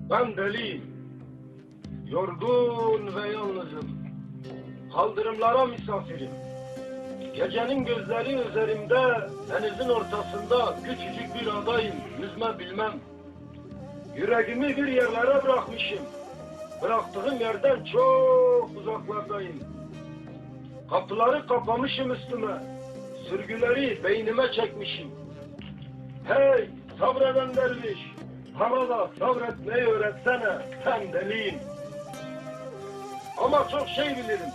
Ben deliyim, yorgun ve yalnızım. Kaldırımlara misafirim. Gecenin gözleri üzerimde, denizin ortasında küçücük bir adayım, yüzme bilmem. Yüreğimi bir yerlere bırakmışım. Bıraktığım yerden çok uzaklardayım. Kapıları kapamışım üstüme, sürgüleri beynime çekmişim. Hey sabreden derviş, bana da sabretmeyi öğretsene, ben deliyim. Ama çok şey bilirim.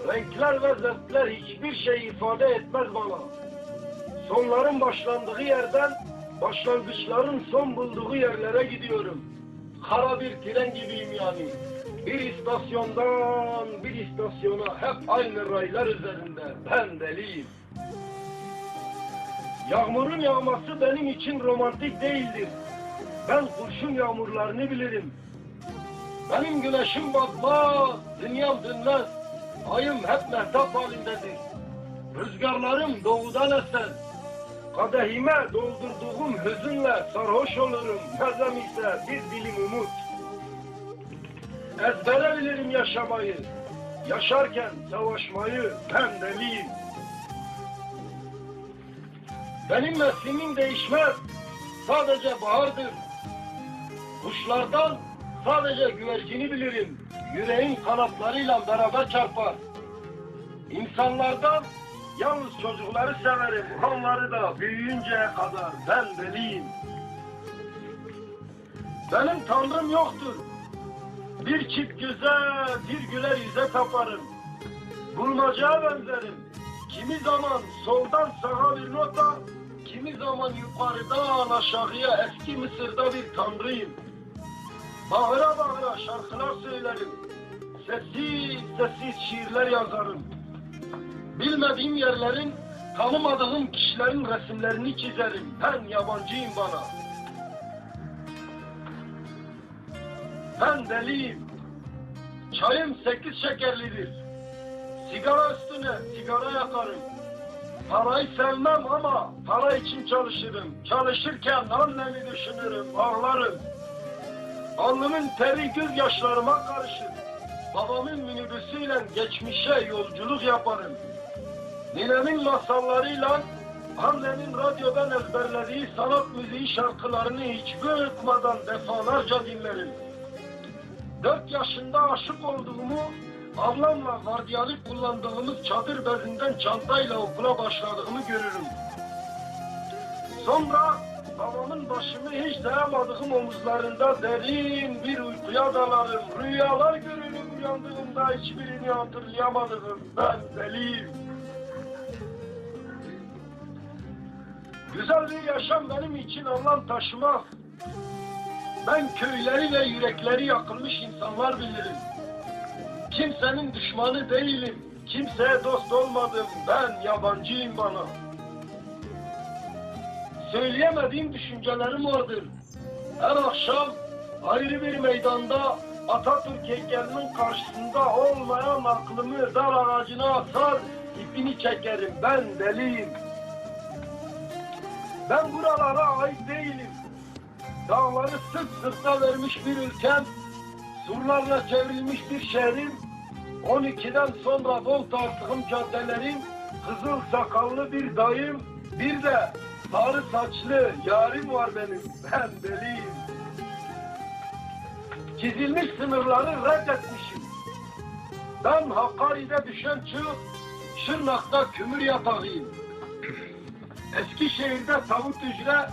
Renkler ve zevkler hiçbir şey ifade etmez bana. Sonların başlandığı yerden, başlangıçların son bulduğu yerlere gidiyorum. Kara bir tren gibiyim yani. Bir istasyondan bir istasyona hep aynı raylar üzerinde. Ben deliyim. Yağmurun yağması benim için romantik değildir. Ben kurşun yağmurlarını bilirim. Benim güneşim batmaz, dünyam dönmez. Ayım hep mehtap halindedir. Rüzgarlarım doğudan eser. Kadehime doldurduğum hüzünle sarhoş olurum. Mezem ise bir dilim umut. Ezbere bilirim yaşamayı. Yaşarken savaşmayı, ben deliyim. Benim mevsimim değişmez. Sadece bahardır. Kuşlardan sadece güvercini bilirim. Yüreğin kanatlarıyla beraber çarpar. İnsanlardan yalnız çocukları severim. Onları da büyüyünceye kadar ben deliyim. Benim tanrım yoktur. Bir çift göze, bir güler yüze taparım. Bulmacaya benzerim. Kimi zaman soldan sağa bir nota, kimi zaman yukarıdan aşağıya eski Mısır'da bir tanrıyım. Bağıra bağıra şarkılar söylerim. Sessiz sessiz şiirler yazarım. Bilmediğim yerlerin, tanımadığım kişilerin resimlerini çizerim. Ben yabancıyım bana. Ben deliyim. Çayım 8 şekerlidir. Sigara üstüne sigara yakarım. Parayı sevmem ama para için çalışırım. Çalışırken annemi düşünürüm, ağlarım. Alnımın teri gözyaşlarıma karışır. Babamın minibüsüyle geçmişe yolculuk yaparım. Ninemin masallarıyla annemin radyodan ezberlediği sanat müziği şarkılarını hiç bıkmadan defalarca dinlerim. 4 yaşında aşık olduğumu, ablamla vardiyalık kullandığımız çadır bezinden çantayla okula başladığımı görürüm. Sonra babamın başımı hiç dayamadığım omuzlarında derin bir uykuya dalarım. Rüyalar görürüm, uyandığımda hiçbirini hatırlayamadığım ben deliyim. Güzel bir yaşam benim için anlam taşımaz. Ben köyleri ve yürekleri yakılmış insanlar bilirim. Kimsenin düşmanı değilim, kimseye dost olmadım, ben yabancıyım bana. Söyleyemediğim düşüncelerim vardır. Her akşam ayrı bir meydanda Atatürk heykelinin karşısında olmayan aklımı dar ağacına asar, ipini çekerim, ben deliyim. Ben buralara ait değilim. Dağları sırt sırta vermiş bir ülkem, surlarla çevrilmiş bir şehrim, 12'den sonra bol tarttığım caddelerim, kızıl sakallı bir dayım, bir de sarı saçlı yarim var benim, ben deliyim. Çizilmiş sınırları reddetmişim. Ben Hakkari'de düşen çığ, Şırnak'ta kümür yatağıyım. Eskişehir'de tavuk hücre,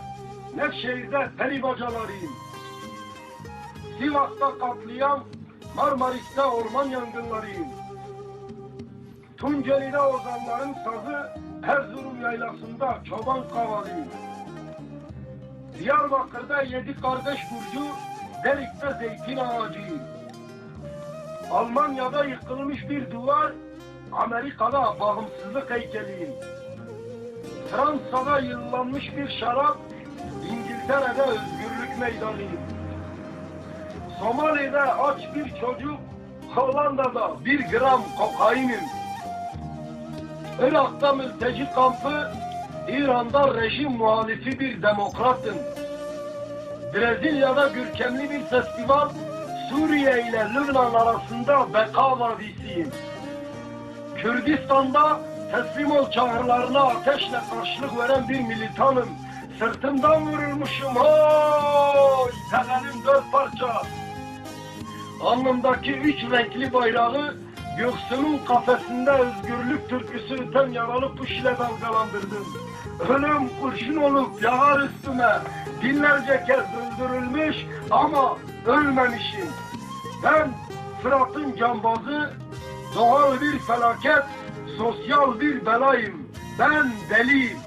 Nevşehir'de peri bacalarıyım. Sivas'ta katliam, Marmaris'te orman yangınlarıyım. Tunceli'de ozanların sazı, Erzurum yaylasında çoban kavalıyım. Diyarbakır'da 7 kardeş burcu, Delik'te zeytin ağacıyım. Almanya'da yıkılmış bir duvar, Amerika'da bağımsızlık heykeliyim. Fransa'da yıllanmış bir şarap, İngiltere'de özgürlük meydanıyım. Somali'de aç bir çocuk, Hollanda'da 1 gram kokainim. Irak'ta mülteci kampı, İran'da rejim muhalifi bir demokratım. Brezilya'da görkemli bir festival, Suriye ile Lübnan arasında Beka Vadisi'yim. Kürdistan'da teslim ol çağrılarına ateşle karşılık veren bir militanım. Sırtımdan vurulmuşum, oy! Tenelim 4 parça. Alnımdaki 3 renkli bayrağı, göğsümün kafesinde özgürlük türküsü öten yaralı kuş ile dalgalandırdım. Ölüm kurşun olup yağar üstüme, binlerce kez öldürülmüş ama ölmemişim. Ben Fırat'ın cambazı, doğal bir felaket, sosyal bir belayım. Ben deliyim.